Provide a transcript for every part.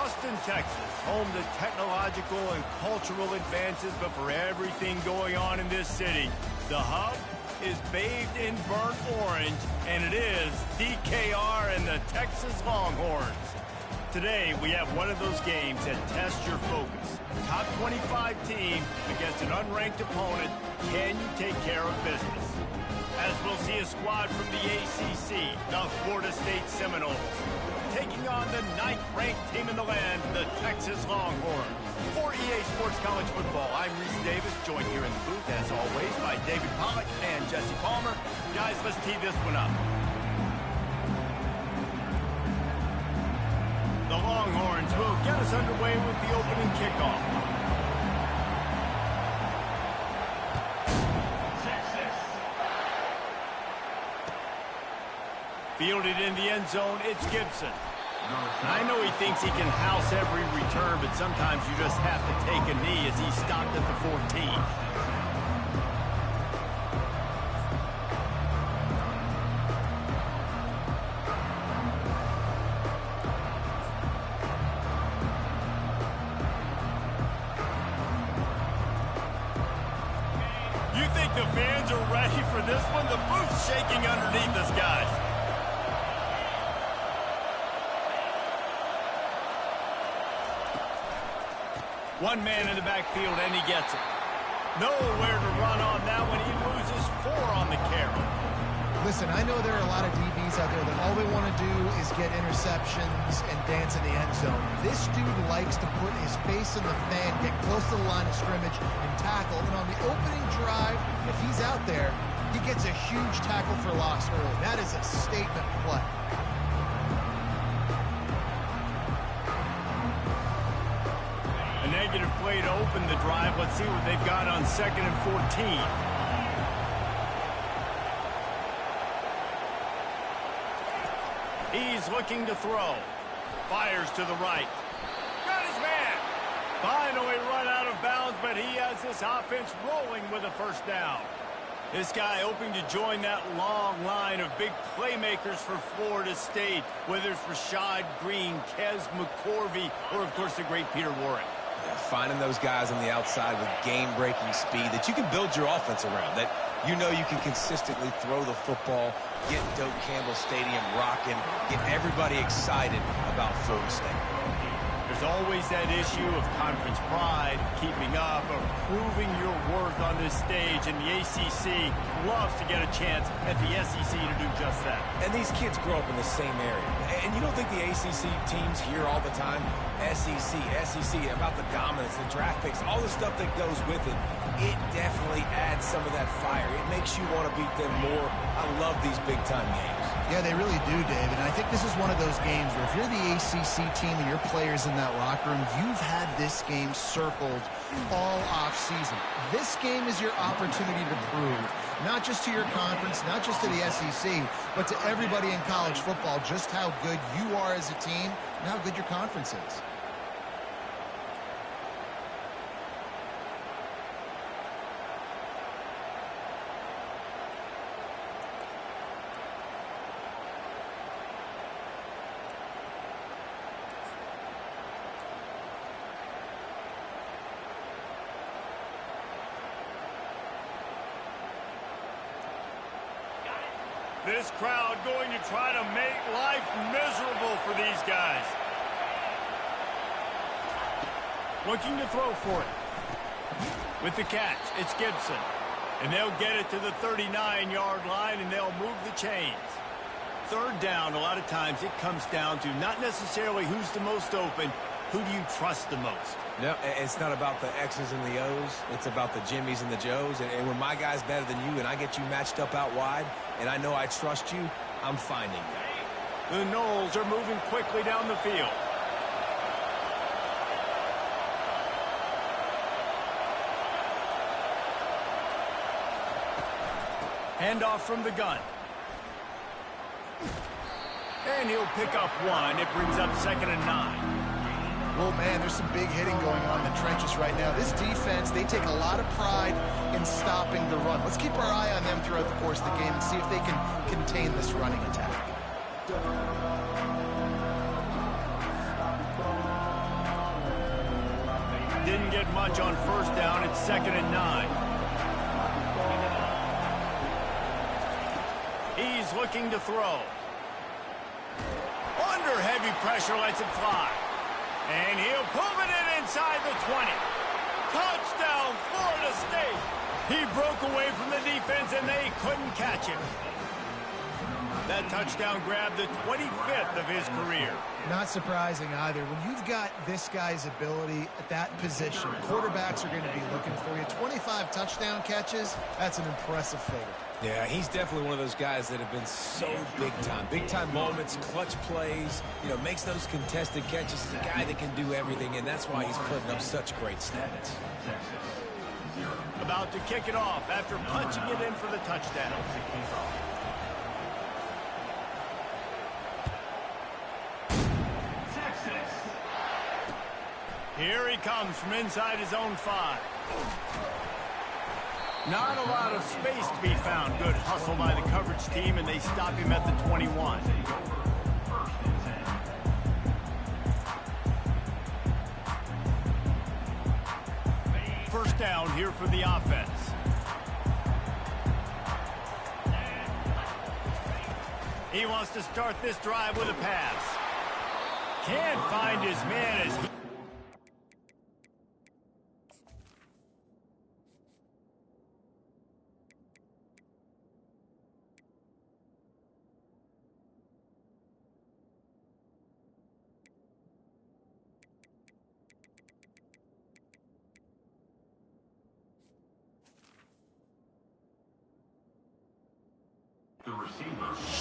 Austin, Texas, home to technological and cultural advances, but for everything going on in this city, the hub is bathed in burnt orange, and it is DKR and the Texas Longhorns. Today, we have one of those games that tests your focus. Top 25 team against an unranked opponent. Can you take care of business? As we'll see a squad from the ACC, the Florida State Seminoles, taking on the 9th-ranked team in the land, the Texas Longhorns. For EA Sports College Football, I'm Reese Davis, joined here in the booth, as always, by David Pollack and Jesse Palmer. Guys, let's tee this one up. The Longhorns will get us underway with the opening kickoff. Fielded in the end zone, it's Gibson. I know he thinks he can house every return, but sometimes you just have to take a knee as he stopped at the 14. You think the fans are ready for this one? The booth's shaking underneath us, guys. One man in the backfield, and he gets it. Nowhere to run on that one. He loses 4 on the carry. Listen, I know there are a lot of DBs out there that all they want to do is get interceptions and dance in the end zone. This dude likes to put his face in the fan, get close to the line of scrimmage, and tackle. And on the opening drive, if he's out there, he gets a huge tackle for loss early. That is a statement play. Negative play to open the drive. Let's see what they've got on 2nd and 14. He's looking to throw. Fires to the right. Got his man. Finally run out of bounds, but he has this offense rolling with a first down. This guy hoping to join that long line of big playmakers for Florida State, whether it's Rashad Green, Kez McCorvey, or, of course, the great Peter Warrick. Yeah, finding those guys on the outside with game-breaking speed that you can build your offense around, that you know you can consistently throw the football, get Doak Campbell Stadium rocking, get everybody excited about Florida State. There's always that issue of conference pride, keeping up, or proving your worth on this stage, and the ACC loves to get a chance at the SEC to do just that. And these kids grow up in the same area. And you don't think the ACC teams hear all the time, SEC, about the dominance, the draft picks, all the stuff that goes with it. It definitely adds some of that fire. It makes you want to beat them more. I love these big-time games. Yeah, they really do, David. And I think this is one of those games where if you're the ACC team and your players in that locker room, you've had this game circled all off-season. This game is your opportunity to prove, not just to your conference, not just to the SEC, but to everybody in college football, just how good you are as a team and how good your conference is. This crowd going to try to make life miserable for these guys. Looking to throw for it. With the catch, it's Gibson. And they'll get it to the 39-yard line, and they'll move the chains. 3rd down, a lot of times it comes down to not necessarily who's the most open, who do you trust the most? No, it's not about the X's and the O's. It's about the Jimmys and the Joes. And when my guy's better than you and I get you matched up out wide and I know I trust you, I'm finding you. The Noles are moving quickly down the field. Handoff from the gun. And he'll pick up 1. It brings up 2nd and 9. Well, man, there's some big hitting going on in the trenches right now. This defense, they take a lot of pride in stopping the run. Let's keep our eye on them throughout the course of the game and see if they can contain this running attack. get much on first down. It's 2nd and 9. He's looking to throw. Under heavy pressure, lets it fly. And he'll pull it in inside the 20. Touchdown, Florida State. He broke away from the defense, and they couldn't catch him. That touchdown grabbed the 25th of his career. Not surprising either. When you've got this guy's ability at that position, quarterbacks are going to be looking for you. 25 touchdown catches, that's an impressive figure. Yeah, he's definitely one of those guys that have been so big time. Big time moments, clutch plays, makes those contested catches. He's a guy that can do everything, and that's why he's putting up such great stats. About to kick it off after punching it in for the touchdown. Here he comes from inside his own 5. Not a lot of space to be found. Good hustle by the coverage team, and they stop him at the 21. First down here for the offense. He wants to start this drive with a pass. Can't find his man as he...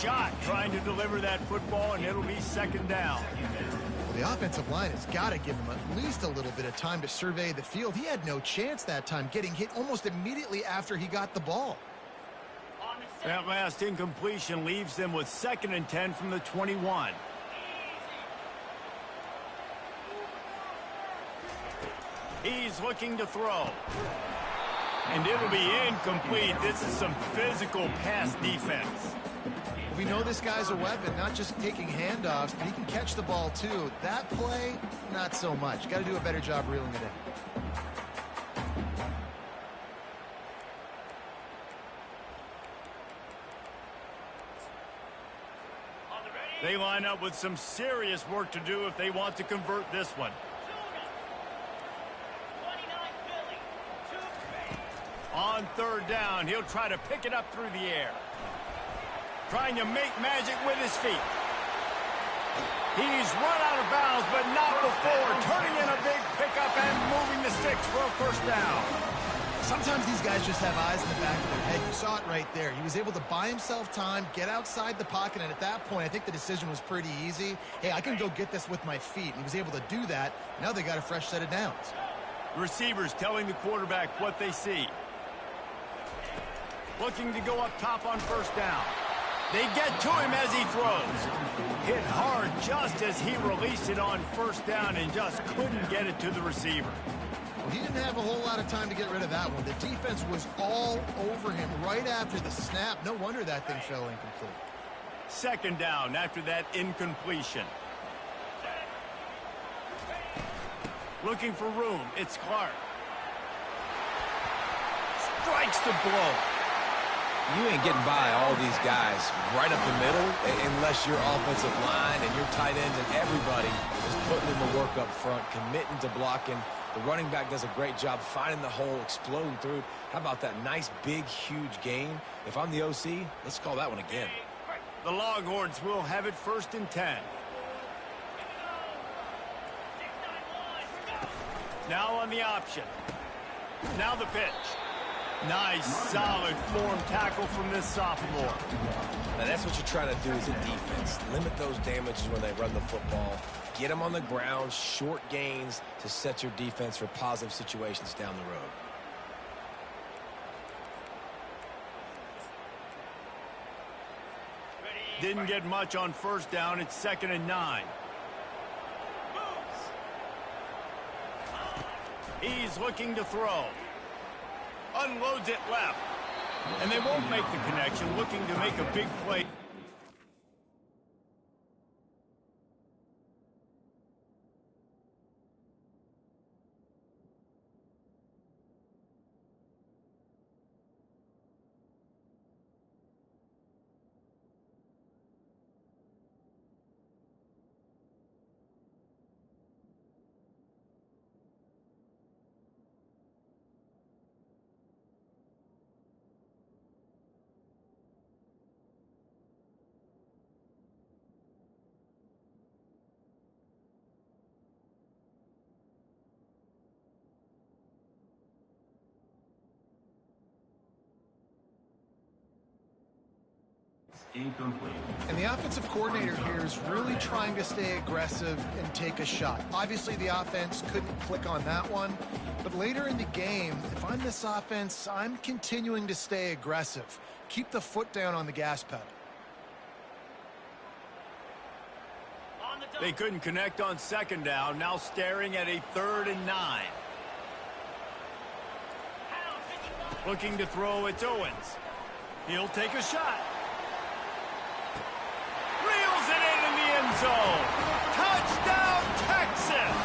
Shot trying to deliver that football, and it'll be 2nd down. Well, the offensive line has got to give him at least a little bit of time to survey the field. He had no chance that time, getting hit almost immediately after he got the ball. That last incompletion leaves them with 2nd and 10 from the 21. He's looking to throw. And it'll be incomplete. This is some physical pass defense. We know this guy's a weapon, not just taking handoffs, but he can catch the ball too. That play, not so much. Got to do a better job reeling it in. They line up with some serious work to do if they want to convert this one. On 3rd down, he'll try to pick it up through the air. Trying to make magic with his feet. He's run out of bounds, but not before. Turning in a big pickup and moving the sticks for a first down. Sometimes these guys just have eyes in the back of their head. You saw it right there. He was able to buy himself time, get outside the pocket, and at that point, I think the decision was pretty easy. Hey, I can go get this with my feet. And he was able to do that. Now they got a fresh set of downs. Receivers telling the quarterback what they see. Looking to go up top on first down. They get to him as he throws. Hit hard just as he released it on first down and just couldn't get it to the receiver. Well, he didn't have a whole lot of time to get rid of that one. The defense was all over him right after the snap. No wonder that thing fell incomplete. 2nd down after that incompletion. Looking for room. It's Clark. Strikes the blow. You ain't getting by all these guys right up the middle unless your offensive line and your tight ends and everybody is putting in the work up front, committing to blocking. The running back does a great job finding the hole, exploding through. How about that nice, big, huge gain? If I'm the OC, let's call that one again. The Longhorns will have it 1st and 10. Now on the option. Now the pitch. Nice, solid form tackle from this sophomore. Now that's what you're trying to do as a defense. Limit those damages when they run the football. Get them on the ground, short gains to set your defense for positive situations down the road. Didn't get much on first down. It's 2nd and 9. He's looking to throw. Unloads it left. And they won't make the connection, looking to make a big play. Incomplete. And the offensive coordinator here is really trying to stay aggressive and take a shot. Obviously, the offense couldn't click on that one. But later in the game, if I'm this offense, I'm continuing to stay aggressive. Keep the foot down on the gas pedal. They couldn't connect on second down. Now staring at a 3rd and 9. Looking to throw, it's Owens. He'll take a shot. Reels it in the end zone. Touchdown, Texas!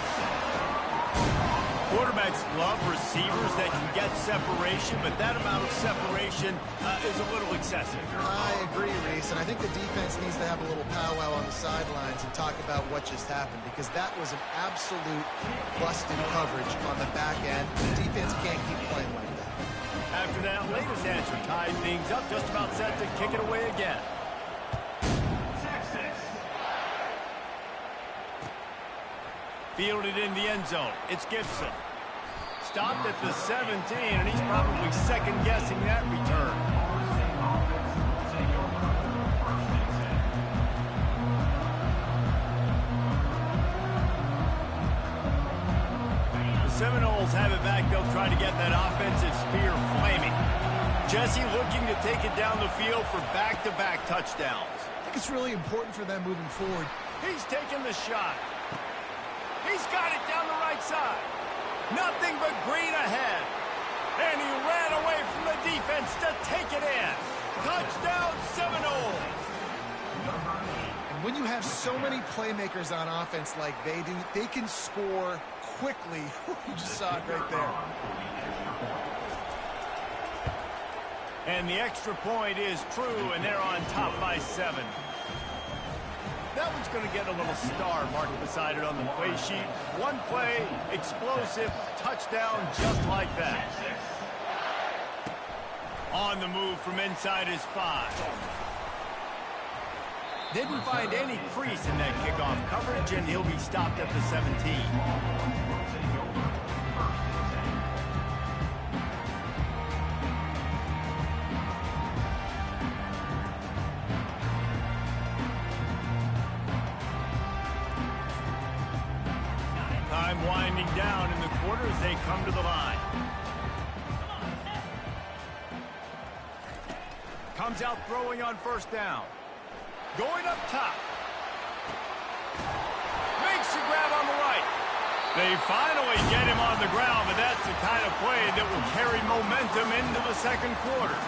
Quarterbacks love receivers that can get separation, but that amount of separation is a little excessive. I agree, Reese, and I think the defense needs to have a little powwow on the sidelines and talk about what just happened, because that was an absolute busted coverage on the back end. The defense can't keep playing like that. After that latest answer tied things up, just about set to kick it away again. Fielded in the end zone. It's Gibson. Stopped at the 17, and he's probably second-guessing that return. The Seminoles have it back. They'll try to get that offensive spear flaming. Jesse looking to take it down the field for back-to-back touchdowns. I think it's really important for them moving forward. He's taking the shot. He's got it down the right side. Nothing but green ahead. And he ran away from the defense to take it in. Touchdown, Seminoles. And when you have so many playmakers on offense like they do, they can score quickly. You just saw it right there. And the extra point is true, and they're on top by 7. That one's going to get a little star marked beside it on the play sheet. One play, explosive, touchdown just like that. On the move from inside his 5. Didn't find any crease in that kickoff coverage, and he'll be stopped at the 17. Time winding down in the quarter as they come to the line. Comes out throwing on first down. Going up top. Makes the grab on the right. They finally get him on the ground, but that's the kind of play that will carry momentum into the second quarter.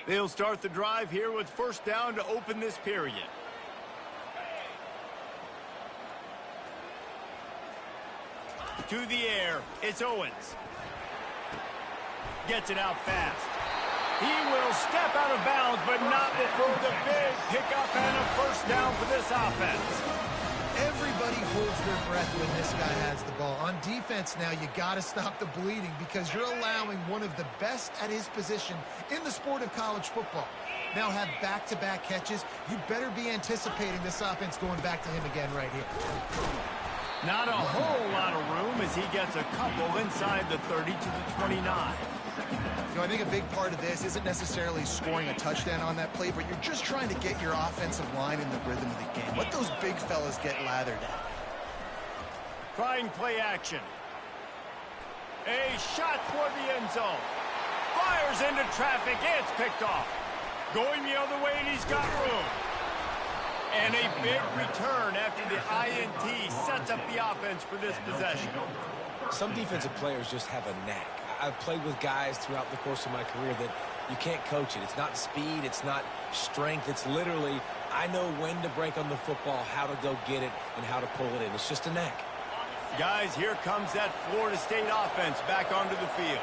They'll start the drive here with first down to open this period. To the air, it's Owens. Gets it out fast. He will step out of bounds, but not before the big pickup and a first down for this offense. Everybody holds their breath when this guy has the ball. On defense now, you got to stop the bleeding because you're allowing one of the best at his position in the sport of college football. Now have back-to-back catches. You better be anticipating this offense going back to him again right here. Not a whole lot of room as he gets a couple inside the 30 to the 29. You know, I think a big part of this isn't necessarily scoring a touchdown on that play, but you're just trying to get your offensive line in the rhythm of the game. Let those big fellas get lathered at. Trying play action. A shot toward the end zone. Fires into traffic. It's picked off. Going the other way, and he's got room. And a big return after the INT sets up the offense for this possession. Some defensive players just have a knack. I've played with guys throughout the course of my career that you can't coach it. It's not speed. It's not strength. It's literally, I know when to break on the football, how to go get it, and how to pull it in. It's just a knack. Guys, here comes that Florida State offense back onto the field.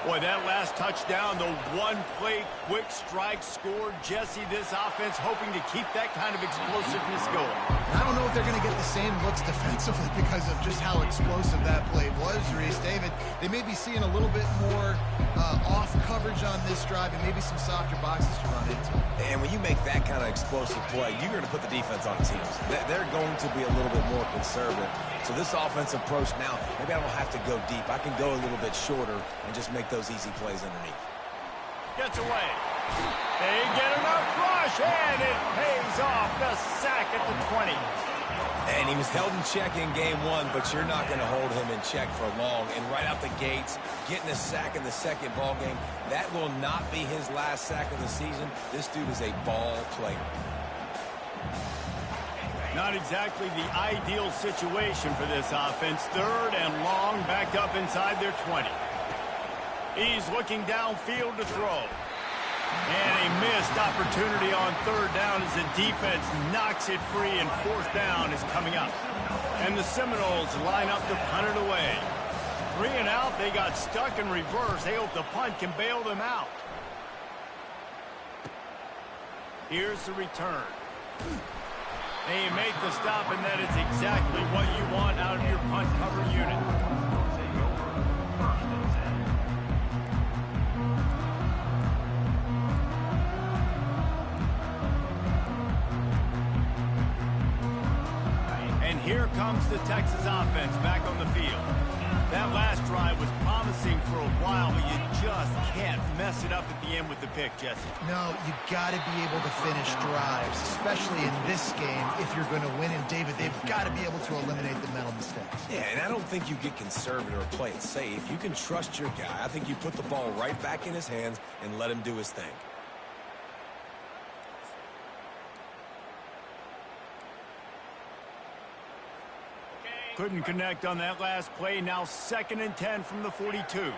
Boy, that last touchdown, the one-play quick strike scored. Jesse, this offense hoping to keep that kind of explosiveness going. I don't know if they're going to get the same looks defensively because of just how explosive that play was, Reese. David, they may be seeing a little bit more off coverage on this drive and maybe some softer boxes to run into. And when you make that kind of explosive play, you're going to put the defense on its heels. They're going to be a little bit more conservative. So this offensive approach now, maybe I don't have to go deep. I can go a little bit shorter and just make those easy plays underneath. Gets away. They get enough rush, and it pays off. The sack at the 20. And he was held in check in game one, but you're not going to hold him in check for long. And right out the gates, getting a sack in the second ball game, that will not be his last sack of the season. This dude is a ball player. Not exactly the ideal situation for this offense. Third and long, backed up inside their 20. He's looking downfield to throw. And a missed opportunity on third down as the defense knocks it free, and fourth down is coming up. And the Seminoles line up to punt it away. 3 and out, they got stuck in reverse. They hope the punt can bail them out. Here's the return. They make the stop, and that is exactly what you want out of your punt cover unit. And here comes the Texas offense back on the field. That last drive was promising for a while, but you just can't mess it up at the end with the pick, Jesse. No, you got to be able to finish drives, especially in this game if you're going to win. And, David, they've got to be able to eliminate the mental mistakes. Yeah, and I don't think you get conservative or play it safe. You can trust your guy. I think you put the ball right back in his hands and let him do his thing. Couldn't connect on that last play. Now 2nd and 10 from the 42.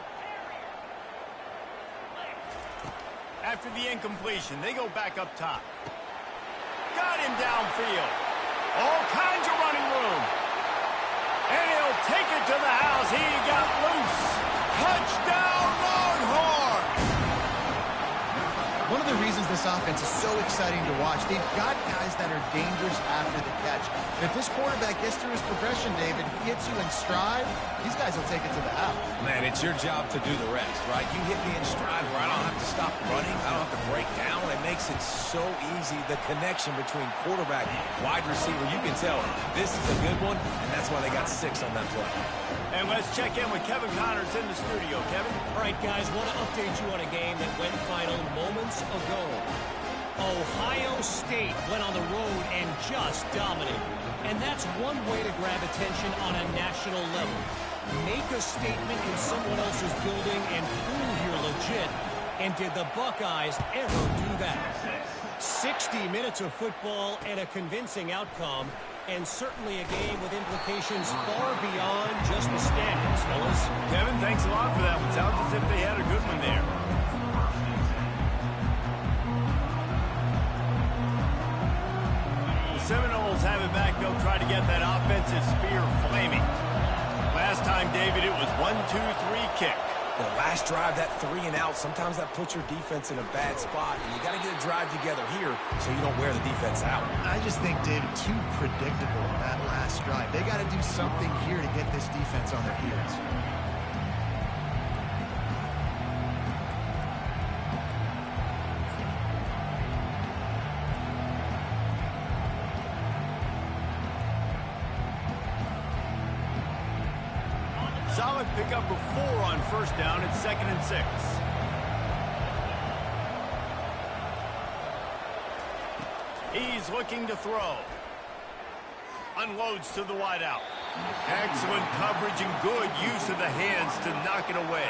After the incompletion, they go back up top. Got him downfield. All kinds of running room. And he'll take it to the house. He got loose. Touchdown, Longhorn! One of the reasons this offense is so exciting to watch, they've got guys that are dangerous after the catch. And if this quarterback gets through his progression, David, he hits you in stride, these guys will take it to the house. Man, it's your job to do the rest, right? You hit me in stride where I don't have to stop running. I don't have to break down. It makes it so easy. The connection between quarterback, wide receiver, you can tell this is a good one, and that's why they got 6 on that play. And let's check in with Kevin Connors in the studio. Kevin? All right, guys, want to update you on a game that went final moments ago. Ohio State went on the road and just dominated. And that's one way to grab attention on a national level. Make a statement in someone else's building and prove you're legit. And did the Buckeyes ever do that? 60 minutes of football and a convincing outcome. And certainly a game with implications far beyond just the standings, fellas. Kevin, thanks a lot for that one. Sounds as if they had a good one there. The Seminoles have it back. They'll try to get that offensive spear flaming. Last time, David, it was 1-2-3 kick. The last drive, that 3 and out, sometimes that puts your defense in a bad spot, and you got to get a drive together here so you don't wear the defense out. I just think, David, too predictable that last drive. They got to do something here to get this defense on their heels. Solid pickup of 4 on first down. It's 2nd and 6. He's looking to throw. Unloads to the wideout. Excellent coverage and good use of the hands to knock it away.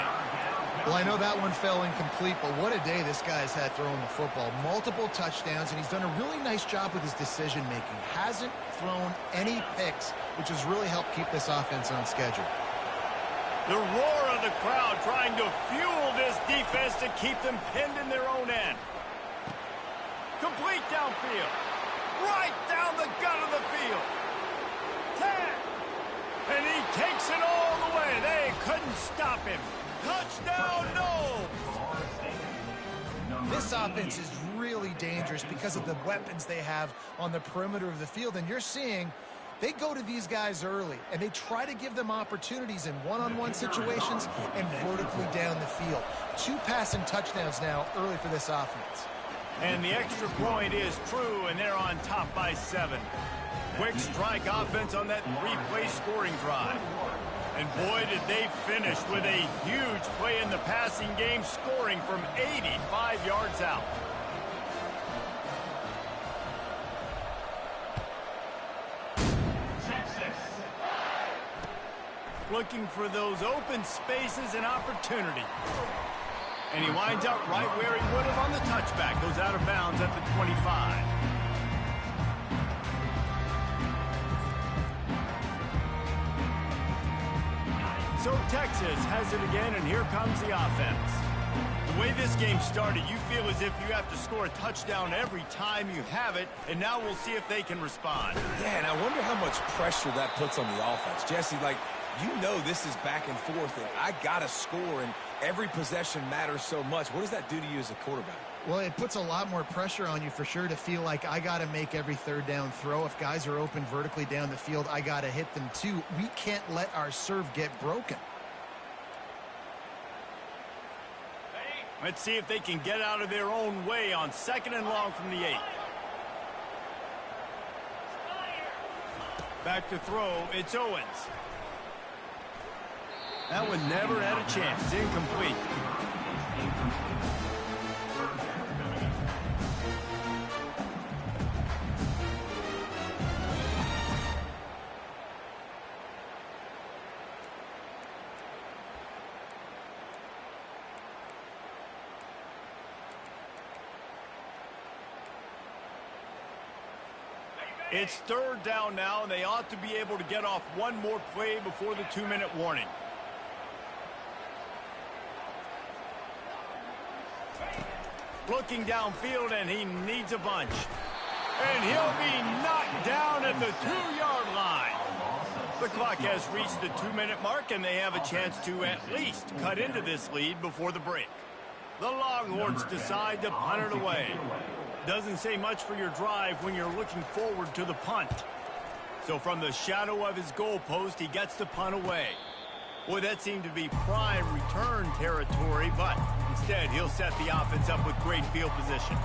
Well, I know that one fell incomplete, but what a day this guy's had throwing the football. Multiple touchdowns, and he's done a really nice job with his decision-making. Hasn't thrown any picks, which has really helped keep this offense on schedule. The roar of the crowd trying to fuel this defense to keep them pinned in their own end. Complete downfield. Right down the gut of the field. 10. And he takes it all the way. They couldn't stop him. Touchdown, no! This offense is really dangerous because of the weapons they have on the perimeter of the field, and you're seeing they go to these guys early, and they try to give them opportunities in one-on-one situations and vertically down the field. 2 passing touchdowns now early for this offense. And the extra point is true, and they're on top by 7. Quick strike offense on that 3-play scoring drive. And boy, did they finish with a huge play in the passing game, scoring from 85 yards out. Looking for those open spaces and opportunity. And he winds up right where he would have on the touchback. Goes out of bounds at the 25. So Texas has it again, and here comes the offense. The way this game started, you feel as if you have to score a touchdown every time you have it, and now we'll see if they can respond. Yeah, and I wonder how much pressure that puts on the offense. Jesse, like, you know this is back and forth, and I got to score, and every possession matters so much. What does that do to you as a quarterback? Well, it puts a lot more pressure on you for sure to feel like I got to make every third down throw. If guys are open vertically down the field, I got to hit them too. We can't let our serve get broken. Let's see if they can get out of their own way on 2nd and long from the 8. Back to throw, it's Owens. That one never had a chance. Incomplete. It's 3rd down now, and they ought to be able to get off one more play before the 2-minute warning. Looking downfield, and he needs a bunch. And he'll be knocked down at the 2-yard line. The clock has reached the 2-minute mark, and they have a chance to at least cut into this lead before the break. The Longhorns decide to punt it away. Doesn't say much for your drive when you're looking forward to the punt. So from the shadow of his goalpost, he gets the punt away. Boy, that seemed to be prime return territory, but instead he'll set the offense up with great field position.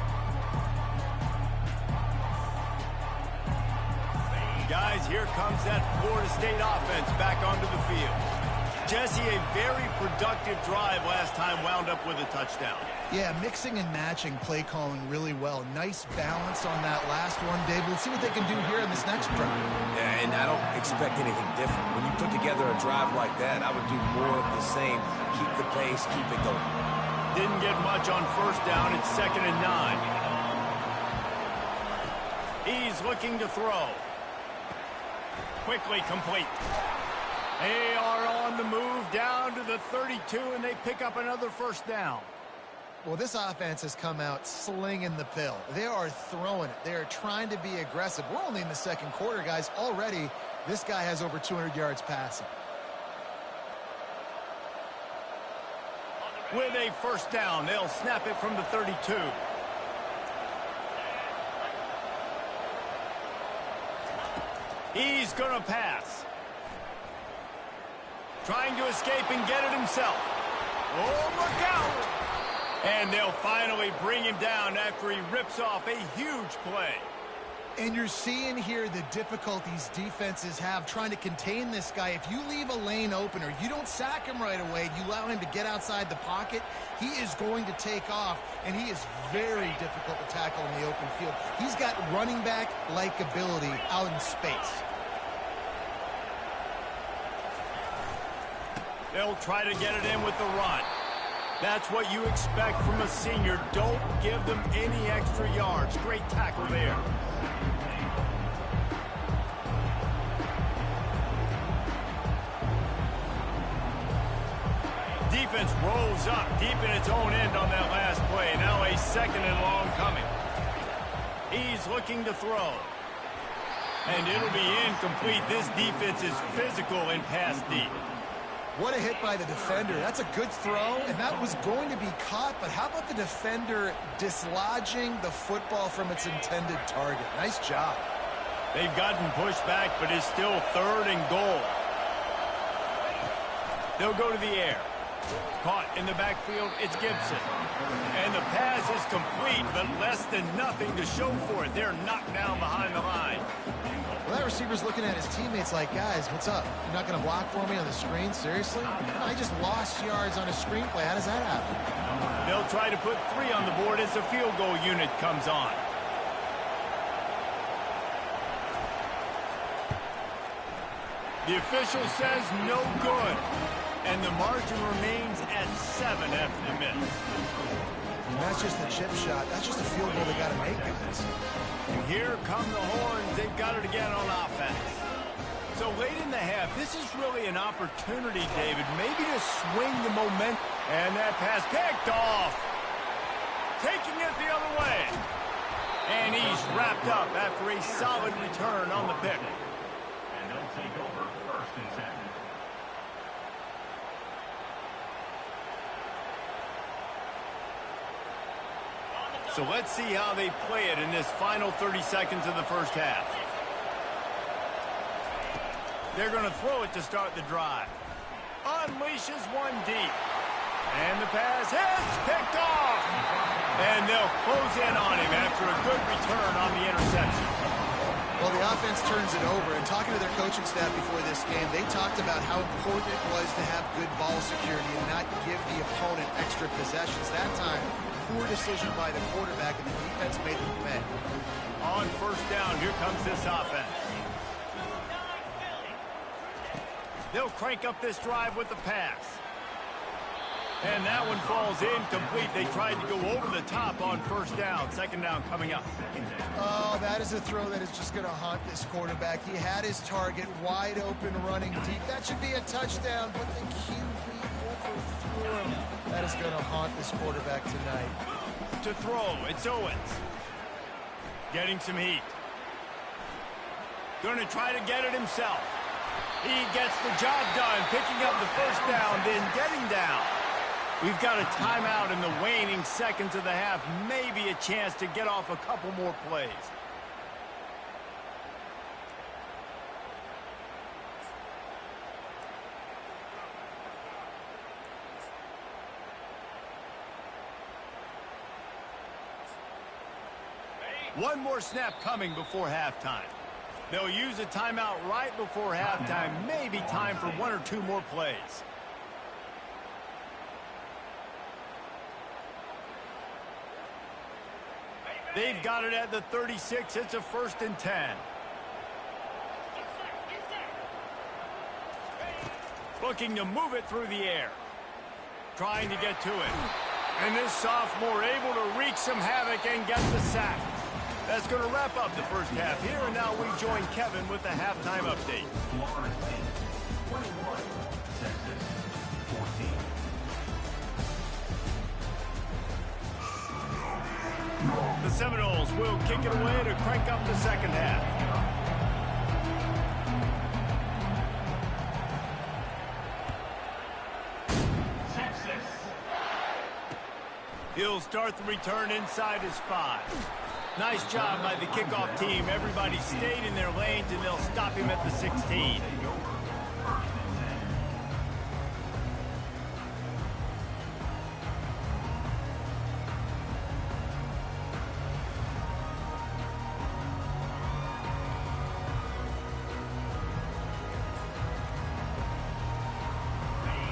Guys, here comes that Florida State offense back onto the field. Jesse, a very productive drive last time wound up with a touchdown. Yeah, mixing and matching play calling really well. Nice balance on that last one, David. Let's see what they can do here in this next drive. Yeah, and I don't expect anything different. When you put together a drive like that, I would do more of the same. Keep the pace, keep it going. Didn't get much on 1st down. It's 2nd and 9. He's looking to throw. Quickly complete. They are on the move down to the 32, and they pick up another 1st down. Well, this offense has come out slinging the pill. They are throwing it. They are trying to be aggressive. We're only in the 2nd quarter, guys. Already, this guy has over 200 yards passing. With a 1st down, they'll snap it from the 32. He's going to pass. Trying to escape and get it himself. Oh, look out! And they'll finally bring him down after he rips off a huge play. And you're seeing here the difficulties defenses have trying to contain this guy. If you leave a lane open or you don't sack him right away, you allow him to get outside the pocket, he is going to take off, and he is very difficult to tackle in the open field. He's got running back-like ability out in space. They'll try to get it in with the run. That's what you expect from a senior. Don't give them any extra yards. Great tackle there. Defense rolls up deep in its own end on that last play. Now a 2nd and long coming. He's looking to throw. And it'll be incomplete. This defense is physical and pass deep. What a hit by the defender. That's a good throw, and that was going to be caught, but how about the defender dislodging the football from its intended target? Nice job. They've gotten pushed back, but it's still 3rd and goal. They'll go to the air. Caught in the backfield, it's Gibson. And the pass is complete, but less than nothing to show for it. They're knocked down behind the line. Well, that receiver's looking at his teammates like, guys, what's up? You're not going to block for me on the screen? Seriously? No, I just lost yards on a screenplay. How does that happen? They'll try to put 3 on the board as the field goal unit comes on. The official says no good, and the margin remains at 7 after the miss. And that's just a chip shot. That's just a field goal they got to make, guys. And here come the horns. They've got it again on offense. So late in the half, this is really an opportunity, David, maybe to swing the momentum. And that pass picked off. Taking it the other way. And he's wrapped up after a solid return on the pick. And they'll take over 1st and 10. So let's see how they play it in this final 30 seconds of the first half. They're going to throw it to start the drive. Unleashes one deep. And the pass is picked off. And they'll close in on him after a good return on the interception. Well, the offense turns it over, and talking to their coaching staff before this game, they talked about how important it was to have good ball security and not give the opponent extra possessions. That time, poor decision by the quarterback, and the defense made them pay. On 1st down, here comes this offense. They'll crank up this drive with the pass. And that one falls incomplete. They tried to go over the top on 1st down. 2nd down coming up. Oh, that is a throw that is just going to haunt this quarterback. He had his target wide open running deep. That should be a touchdown, but the QB overthrew him. That is going to haunt this quarterback tonight. To throw, it's Owens. Getting some heat. Going to try to get it himself. He gets the job done, picking up the 1st down, then getting down. We've got a timeout in the waning seconds of the half. Maybe a chance to get off a couple more plays. One more snap coming before halftime. They'll use a timeout right before halftime. Maybe time for 1 or 2 more plays. They've got it at the 36. It's a 1st and 10. Looking to move it through the air. Trying to get to it. And this sophomore able to wreak some havoc and get the sack. That's going to wrap up the first half here. And now we join Kevin with the halftime update. Florida State 21, Texas 14. The Seminoles will kick it away to crank up the 2nd half. Texas. He'll start the return inside his 5. Nice job by the kickoff team. Everybody stayed in their lanes, and they'll stop him at the 16.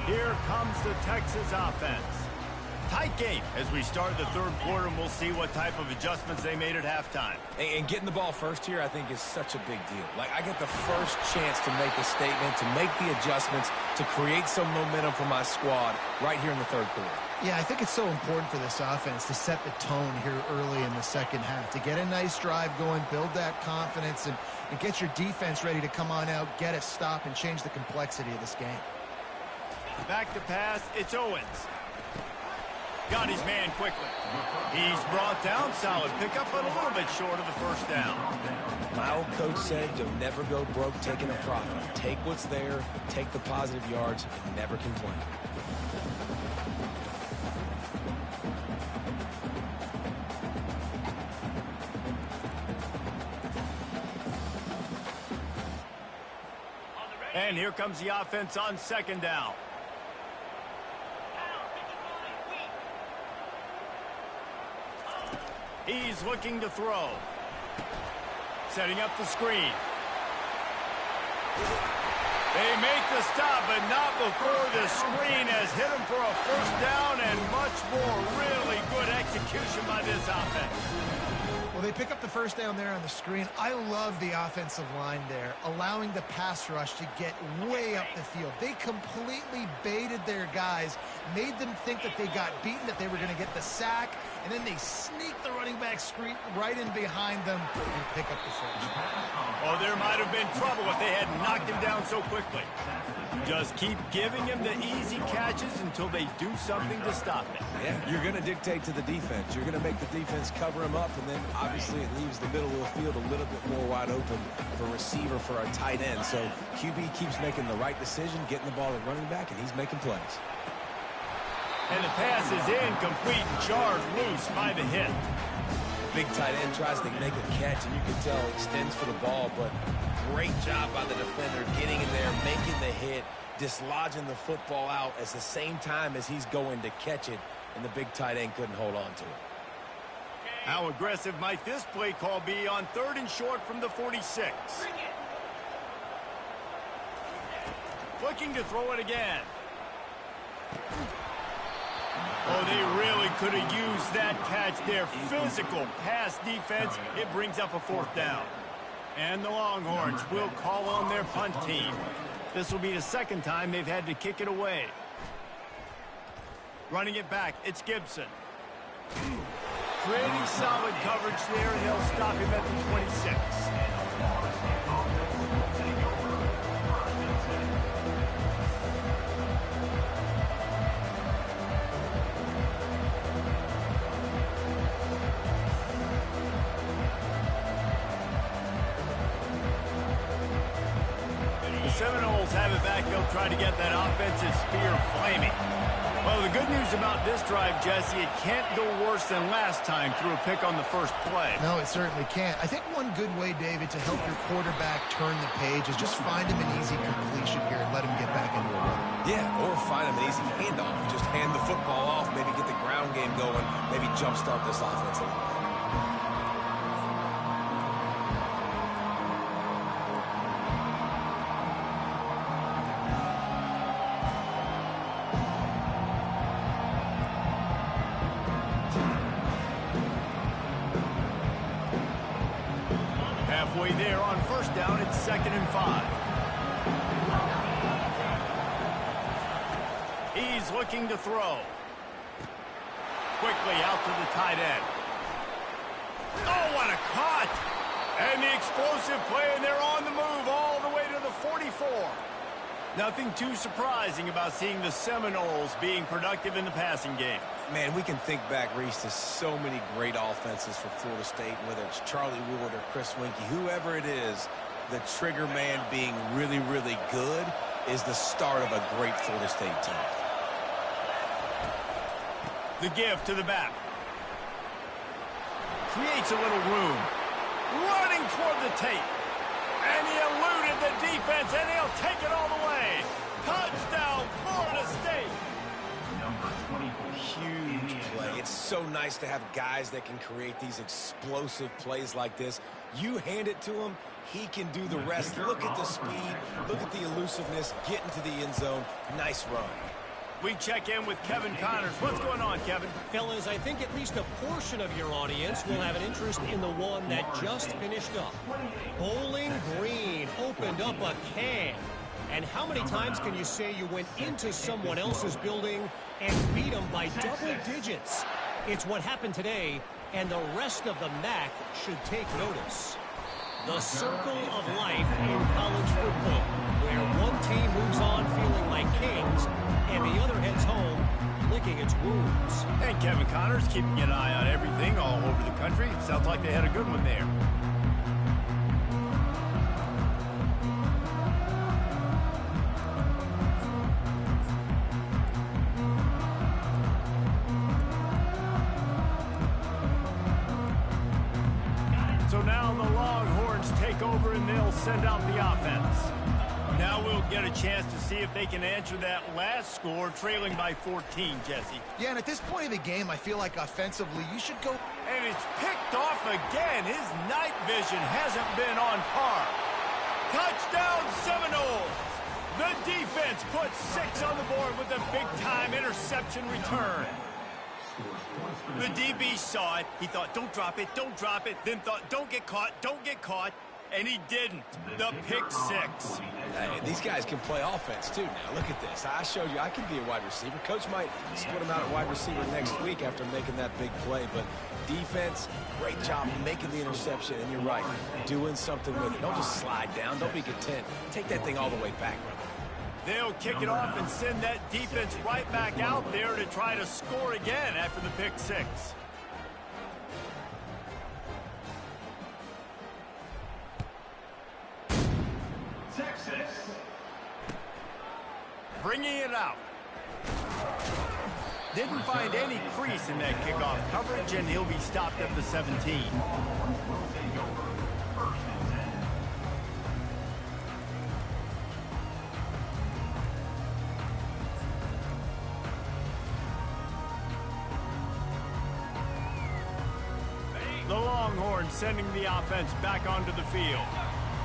Here comes the Texas offense. Tight game as we start the 3rd quarter, and we'll see what type of adjustments they made at halftime. And getting the ball first here, I think, is such a big deal. Like, I get the first chance to make a statement, to make the adjustments, to create some momentum for my squad right here in the 3rd quarter. Yeah, I think it's so important for this offense to set the tone here early in the 2nd half, to get a nice drive going, build that confidence, and get your defense ready to come on out, get a stop, and change the complexity of this game. Back to pass, it's Owens. Got his man quickly. He's brought down. Solid pickup, but a little bit short of the first down. My old coach said you'll never go broke taking a profit. Take what's there, take the positive yards, and never complain. And here comes the offense on second down. He's looking to throw. Setting up the screen. They make the stop, but not before the screen has hit him for a first down and much more. Really good execution by this offense. Well, they pick up the first down there on the screen. I love the offensive line there, allowing the pass rush to get way up the field. They completely baited their guys, made them think that they got beaten, that they were going to get the sack, and then they sneak the running back screen right in behind them and pick up the first. Oh, there might have been trouble if they had knocked him down so quickly. Just keep giving him the easy catches until they do something to stop it. Yeah, you're going to dictate to the defense. You're going to make the defense cover him up, and then obviously it leaves the middle of the field a little bit more wide open for receiver, for a tight end. So QB keeps making the right decision, getting the ball to running back, and he's making plays. And the pass is incomplete, charged loose by the hit. Big tight end tries to make a catch, and you can tell extends for the ball, but great job by the defender getting in there, making the hit, dislodging the football out at the same time as he's going to catch it, and the big tight end couldn't hold on to it. How aggressive might this play call be on 3rd and short from the 46? Looking to throw it again. Oh, they really could have used that catch there. Physical pass defense. It brings up a 4th down. And the Longhorns will call on their punt team. This will be the 2nd time they've had to kick it away. Running it back, it's Gibson. Pretty solid coverage there, and they'll stop him at the 26. Seminoles have it back. They'll try to get that offensive spear flaming. Well, the good news about this drive, Jesse, it can't go worse than last time through a pick on the first play. No, it certainly can't. I think one good way, David, to help your quarterback turn the page is just find him an easy completion here and let him get back into a run. Yeah, or find him an easy handoff. Just hand the football off, maybe get the ground game going, maybe jumpstart this offense a little bit. Halfway there on first down, it's 2nd and 5. He's looking to throw. Quickly out to the tight end. Oh, what a cut! And the explosive play, and they're on the move all the way to the 44. Nothing too surprising about seeing the Seminoles being productive in the passing game. Man, we can think back, Reese, to so many great offenses for Florida State, whether it's Charlie Ward or Chris Winkie, whoever it is, the trigger man being really, really good is the start of a great Florida State team. The give to the back. Creates a little room. Running toward the tape. And he eluded the defense, and he'll take it all the way. Touchdown, Florida State. Huge play. It's so nice to have guys that can create these explosive plays like this. You hand it to him, he can do the rest. Look at the speed. Look at the elusiveness. Get into the end zone. Nice run. We check in with Kevin Connors. What's going on, Kevin? Fellas, I think at least a portion of your audience will have an interest in the one that just finished up. Bowling Green opened up a can. And how many times can you say you went into someone else's building and beat them by double digits? It's what happened today, and the rest of the MAC should take notice. The circle of life in college football, where one team moves on feeling like kings and the other heads home, licking its wounds. And Kevin Connors keeping an eye on everything all over the country. Sounds like they had a good one there. So now the Longhorns take over and they'll send out the offense. Now we'll get a chance to see if they can answer that last score, trailing by 14, Jesse. Yeah, and at this point of the game, I feel like offensively, you should go. And it's picked off again. His night vision hasn't been on par. Touchdown Seminoles! The defense puts 6 on the board with a big-time interception return. The DB saw it. He thought, don't drop it, then thought, don't get caught, and he didn't. The pick 6. Hey, these guys can play offense, too. Now, look at this. I showed you I can be a wide receiver. Coach might split him out at wide receiver next week after making that big play, but defense, great job making the interception, and you're right, doing something with it. Don't just slide down. Don't be content. Take that thing all the way back, brother. They'll kick it off and send that defense right back out there to try to score again after the pick 6. Texas. Bringing it out. Didn't find any crease in that kickoff coverage, and he'll be stopped at the 17. The Longhorns sending the offense back onto the field.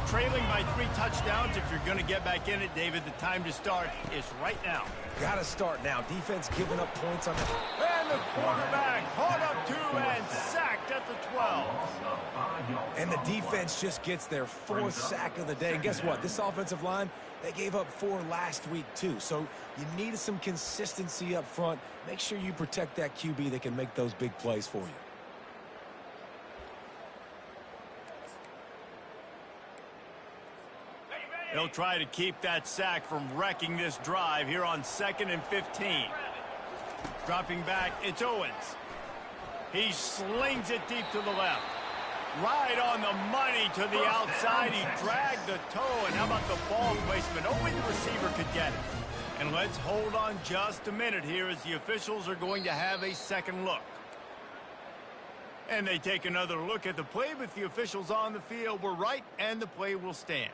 Trailing by 3 touchdowns. If you're going to get back in it, David, the time to start is right now. Got to start now. Defense giving up points on the... And the quarterback caught up to and sacked at the 12. And the defense just gets their 4th sack of the day. And guess what? This offensive line, they gave up 4 last week, too. So you need some consistency up front. Make sure you protect that QB that can make those big plays for you. He'll try to keep that sack from wrecking this drive here on 2nd and 15. Dropping back, it's Owens. He slings it deep to the left. Right on the money to the outside. He dragged the toe, and how about the ball placement? Only the receiver could get it. And let's hold on just a minute here as the officials are going to have a second look. And they take another look at the play, but the officials on the field were right, and the play will stand.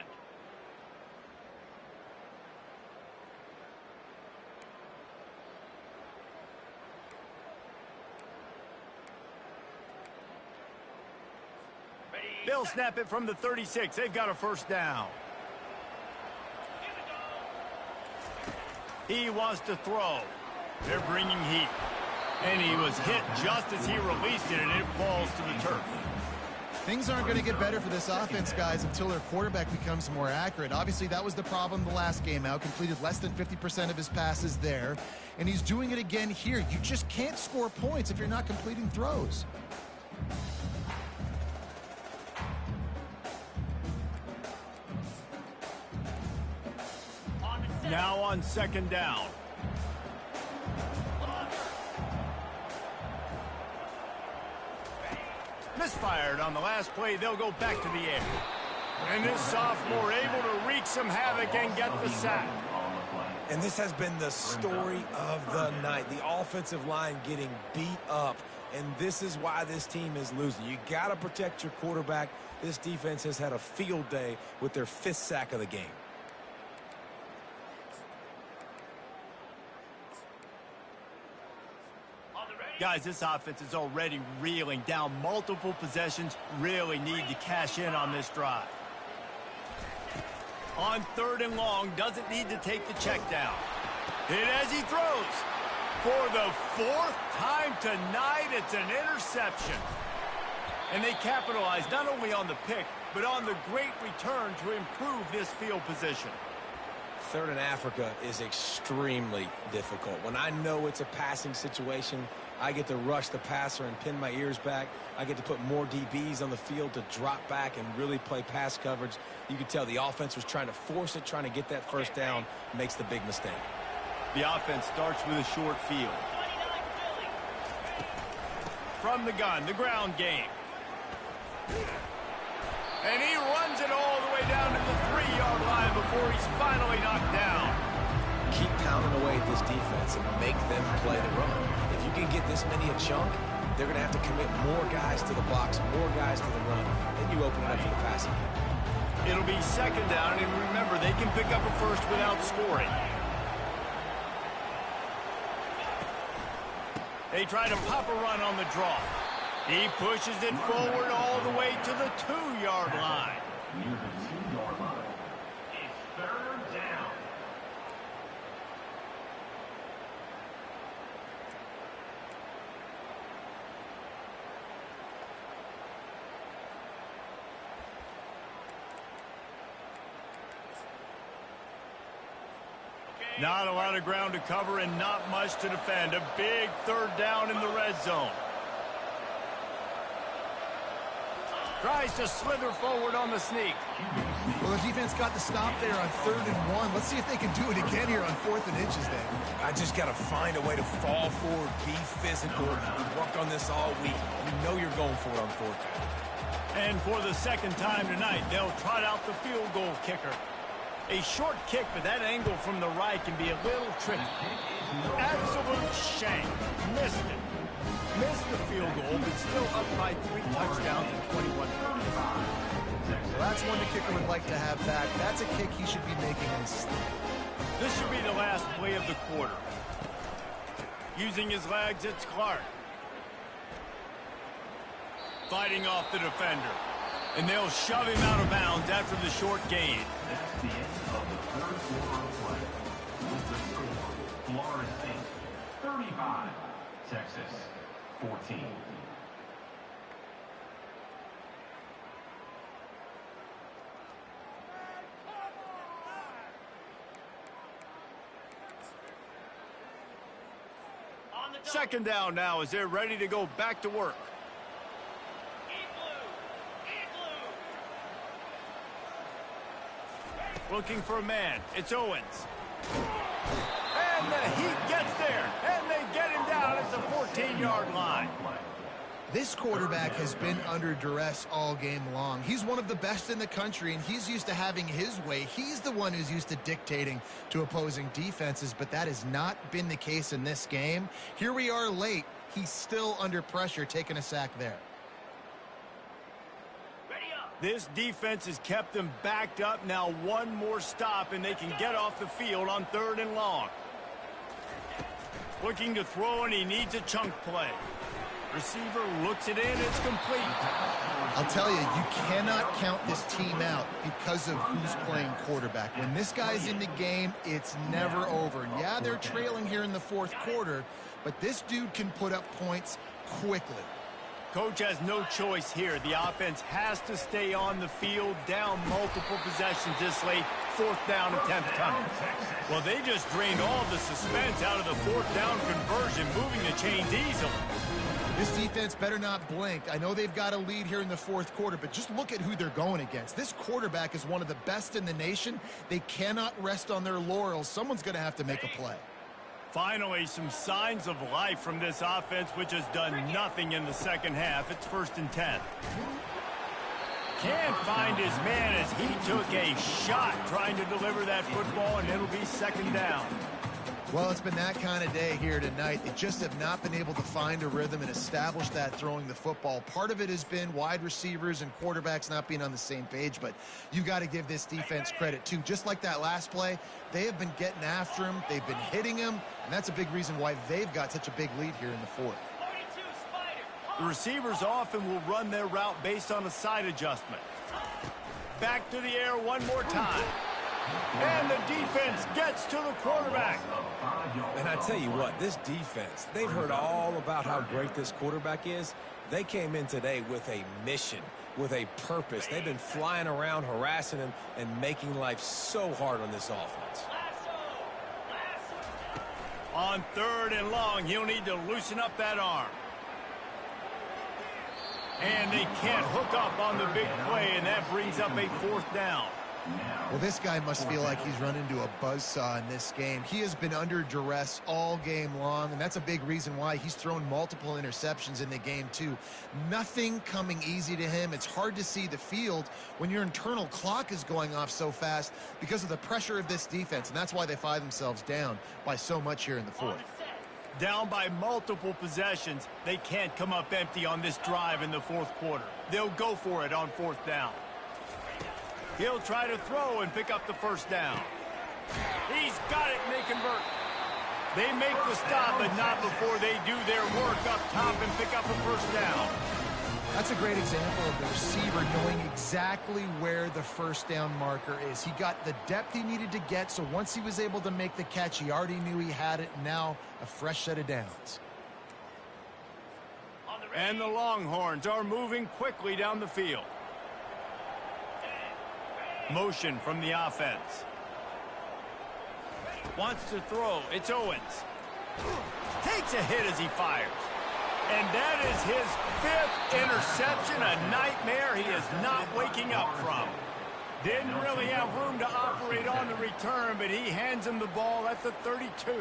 They'll snap it from the 36. They've got a first down. He wants to throw. They're bringing heat. And he was hit just as he released it, and it falls to the turf. Things aren't going to get better for this offense, guys, until their quarterback becomes more accurate. Obviously, that was the problem the last game out. Completed less than 50% of his passes there. And he's doing it again here. You just can't score points if you're not completing throws. Now on 2nd down. Misfired on the last play. They'll go back to the air. And this sophomore able to wreak some havoc and get the sack. And this has been the story of the night. The offensive line getting beat up. And this is why this team is losing. You got to protect your quarterback. This defense has had a field day with their 5th sack of the game. Guys, this offense is already reeling down multiple possessions. Really need to cash in on this drive. On 3rd and long, doesn't need to take the check down. Hit as he throws. For the 4th time tonight, it's an interception. And they capitalize not only on the pick, but on the great return to improve this field position. 3rd and Africa is extremely difficult. When I know it's a passing situation, I get to rush the passer and pin my ears back. I get to put more DBs on the field to drop back and really play pass coverage. You can tell the offense was trying to force it, trying to get that first down, makes the big mistake. The offense starts with a short field. From the gun, the ground game. And he runs it all the way down to the 3-yard line before he's finally knocked down. Keep pounding away at this defense and make them play the run. If you can get this many a chunk, they're going to have to commit more guys to the box, more guys to the run, and you open it up for the passing game. It'll be second down, and remember, they can pick up a first without scoring. They try to pop a run on the draw. He pushes it forward all the way to the 2-yard line. Near the 2-yard line. It's third down. Not a lot of ground to cover and not much to defend. A big third down in the red zone. Tries to slither forward on the sneak. Well, the defense got the stop there on 3rd and 1. Let's see if they can do it again here on 4th and inches, Dave. I just got to find a way to fall forward, be physical. We worked on this all week. You know you're going for it on 4th down. And for the second time tonight, they'll trot out the field goal kicker. A short kick, but that angle from the right can be a little tricky. Absolute shank. Missed it. Missed the field goal, but still up by 3 touchdowns and 21 points. Well, that's one the kicker would like to have back. That's a kick he should be making in his sleep. This should be the last play of the quarter. Using his legs, it's Clark. Fighting off the defender. And they'll shove him out of bounds after the short gain. That's the end of the third quarter of play. With the score, Florida State 35, Texas 14. Second down now as they're ready to go back to work. Looking for a man. It's Owens. And the Heat gets there. And they get him down at the 14-yard line. This quarterback has been under duress all game long. He's one of the best in the country, and he's used to having his way. He's the one who's used to dictating to opposing defenses, but that has not been the case in this game. Here we are late. He's still under pressure, taking a sack there. This defense has kept them backed up. Now one more stop, and they can get off the field on 3rd and long. Looking to throw, and he needs a chunk play. Receiver looks it in. It's complete. I'll tell you, you cannot count this team out because of who's playing quarterback. When this guy's in the game, it's never over. Yeah, they're trailing here in the 4th quarter, but this dude can put up points quickly. Coach has no choice here. The offense has to stay on the field, down multiple possessions this late. 4th down attempt coming. Well, they just drained all the suspense out of the 4th down conversion, moving the chains easily. This defense better not blink. I know they've got a lead here in the 4th quarter, but just look at who they're going against. This quarterback is one of the best in the nation. They cannot rest on their laurels. Someone's going to have to make a play. Finally, some signs of life from this offense, which has done nothing in the second half. It's 1st and 10. Can't find his man as he took a shot trying to deliver that football, and it'll be 2nd down. Well, it's been that kind of day here tonight. They just have not been able to find a rhythm and establish that throwing the football. Part of it has been wide receivers and quarterbacks not being on the same page, but you've got to give this defense credit, too. Just like that last play, they have been getting after him. They've been hitting him, and that's a big reason why they've got such a big lead here in the 4th. The receivers often will run their route based on a side adjustment. Back to the air one more time. And the defense gets to the quarterback. And I tell you what, this defense, they've heard all about how great this quarterback is. They came in today with a mission, with a purpose. They've been flying around, harassing him, and making life so hard on this offense. On 3rd and long, he'll need to loosen up that arm. And they can't hook up on the big play, and that brings up a 4th down. Well, this guy must feel like he's run into a buzzsaw in this game. He has been under duress all game long, and that's a big reason why he's thrown multiple interceptions in the game, too. Nothing coming easy to him. It's hard to see the field when your internal clock is going off so fast because of the pressure of this defense, and that's why they find themselves down by so much here in the fourth. Down by multiple possessions, they can't come up empty on this drive in the fourth quarter. They'll go for it on fourth down. He'll try to throw and pick up the first down. He's got it, and they convert. They make the stop, but not before they do their work up top and pick up a first down. That's a great example of the receiver knowing exactly where the first down marker is. He got the depth he needed to get, so once he was able to make the catch, he already knew he had it. Now a fresh set of downs. And the Longhorns are moving quickly down the field. Motion from the offense. Wants to throw. It's Owens. Takes a hit as he fires. And that is his 5th interception, a nightmare he is not waking up from. Didn't really have room to operate on the return, but he hands him the ball at the 32.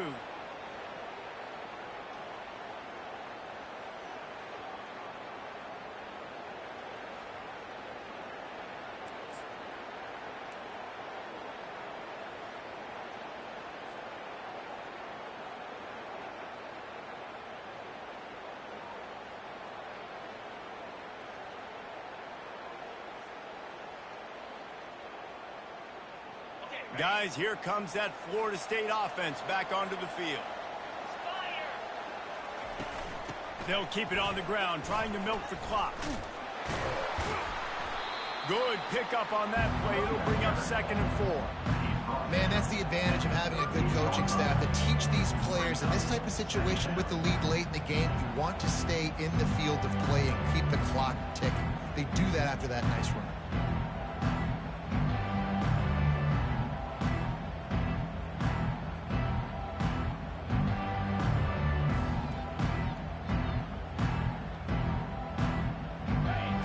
Guys, here comes that Florida State offense back onto the field. They'll keep it on the ground, trying to milk the clock. Good pickup on that play. It'll bring up 2nd and 4. Man, that's the advantage of having a good coaching staff to teach these players in this type of situation with the lead late in the game. You want to stay in the field of play and keep the clock ticking. They do that after that nice run.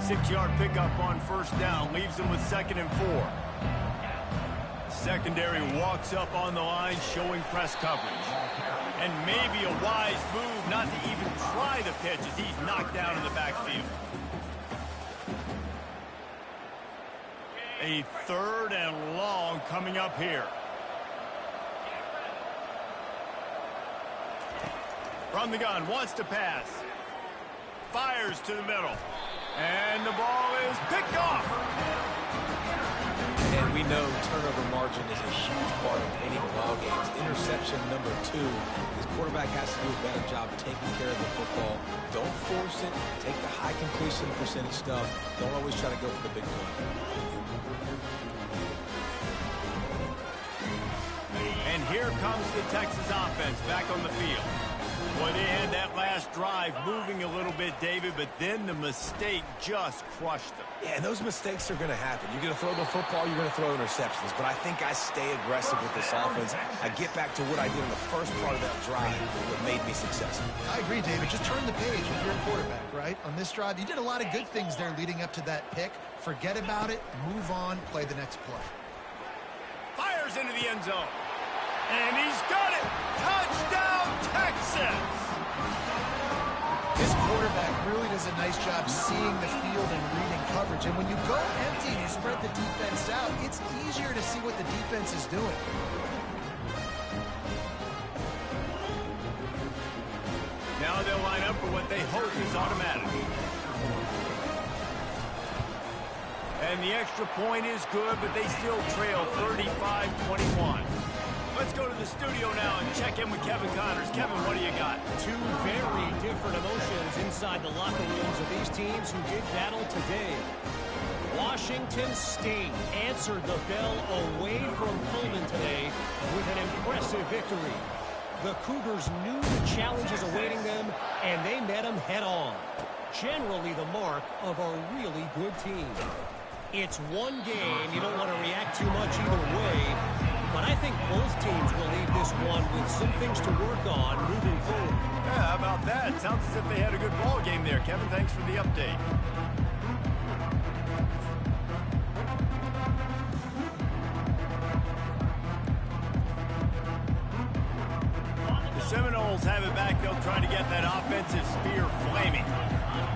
Six-yard pickup on first down leaves them with 2nd and 4. Secondary walks up on the line, showing press coverage. And maybe a wise move not to even try the pitch as he's knocked down in the backfield. A 3rd and long coming up here. From the gun, wants to pass. Fires to the middle. And the ball is picked off. And we know turnover margin is a huge part of any ball games. Interception number 2. This quarterback has to do a better job taking care of the football. Don't force it. Take the high completion percentage stuff. Don't always try to go for the big play. And here comes the Texas offense back on the field. Well, they had that last drive moving a little bit, David, but then the mistake just crushed them. Yeah, and those mistakes are going to happen. You're going to throw the football, you're going to throw interceptions. But I think I stay aggressive with this offense. I get back to what I did in the first part of that drive, what made me successful. I agree, David. Just turn the page if you're a quarterback, right? On this drive, you did a lot of good things there leading up to that pick. Forget about it, move on, play the next play. Fires into the end zone. And he's got it! Touchdown, Texas! This quarterback really does a nice job seeing the field and reading coverage. And when you go empty and you spread the defense out, it's easier to see what the defense is doing. Now they'll line up for what they hope is automatic. And the extra point is good, but they still trail 35-21. Let's go to the studio now and check in with Kevin Connors. Kevin, what do you got? 2 very different emotions inside the locker rooms of these teams who did battle today. Washington State answered the bell away from Pullman today with an impressive victory. The Cougars knew the challenges awaiting them, and they met them head-on. Generally the mark of a really good team. It's one game. You don't want to react too much either way. But I think both teams will leave this one with some things to work on moving forward. Yeah, how about that? Sounds as if they had a good ball game there. Kevin, thanks for the update. Seminoles have it back. They'll try to get that offensive spear flaming.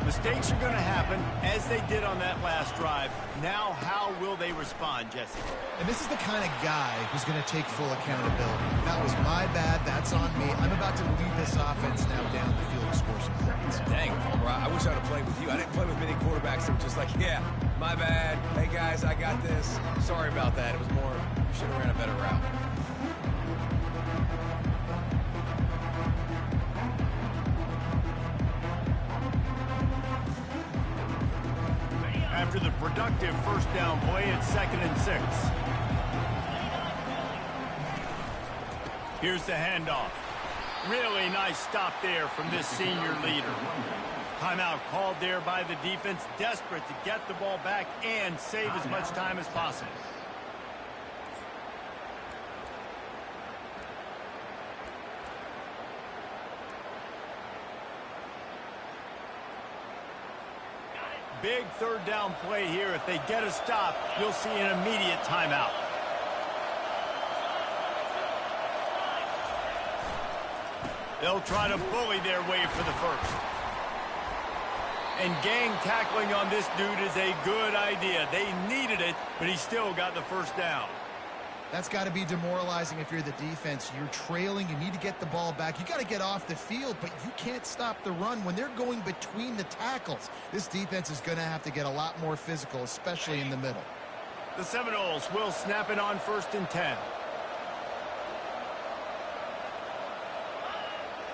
Mistakes are going to happen, as they did on that last drive. Now, how will they respond, Jesse? And this is the kind of guy who's going to take full accountability. That was my bad. That's on me. I'm about to lead this offense now down the field to score some points. Dang, Palmer, I wish I'd have played with you. I didn't play with many quarterbacks that were just like, yeah, my bad. Hey, guys, I got this. Sorry about that. It was more, you should have ran a better route. After the productive first down play, it's 2nd and 6. Here's the handoff. Really nice stop there from this senior leader. Timeout called there by the defense, desperate to get the ball back and save as much time as possible. Big third down play here. If they get a stop, you'll see an immediate timeout. They'll try to bully their way for the first. And gang tackling on this dude is a good idea. They needed it, but he still got the first down. That's got to be demoralizing if you're the defense. You're trailing. You need to get the ball back. You got to get off the field, but you can't stop the run when they're going between the tackles. This defense is going to have to get a lot more physical, especially in the middle. The Seminoles will snap it on 1st and 10.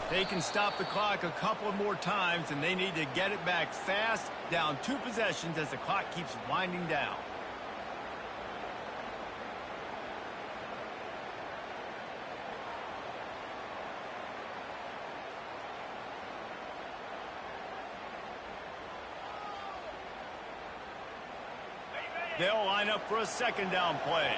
They can stop the clock a couple more times, and they need to get it back fast, down 2 possessions as the clock keeps winding down. They'll line up for a 2nd down play.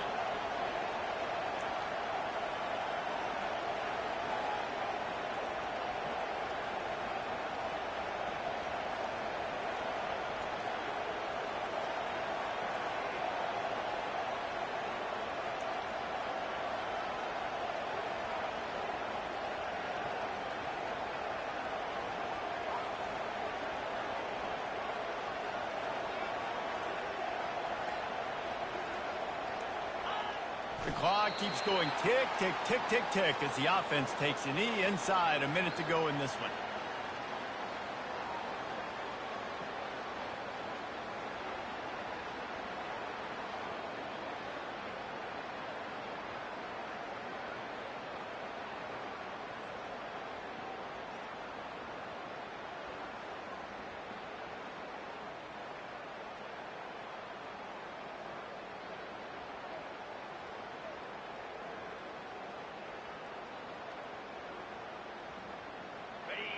The clock keeps going tick, tick, tick, tick, tick as the offense takes a knee inside. A minute to go in this one.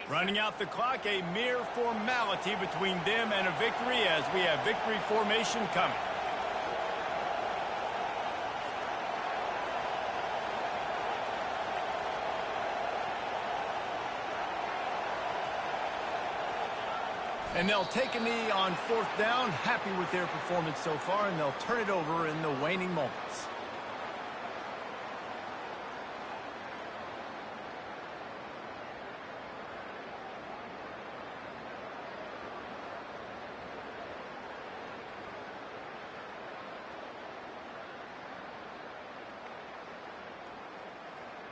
Running out the clock, a mere formality between them and a victory as we have victory formation coming. And they'll take a knee on 4th down, happy with their performance so far, and they'll turn it over in the waning moments.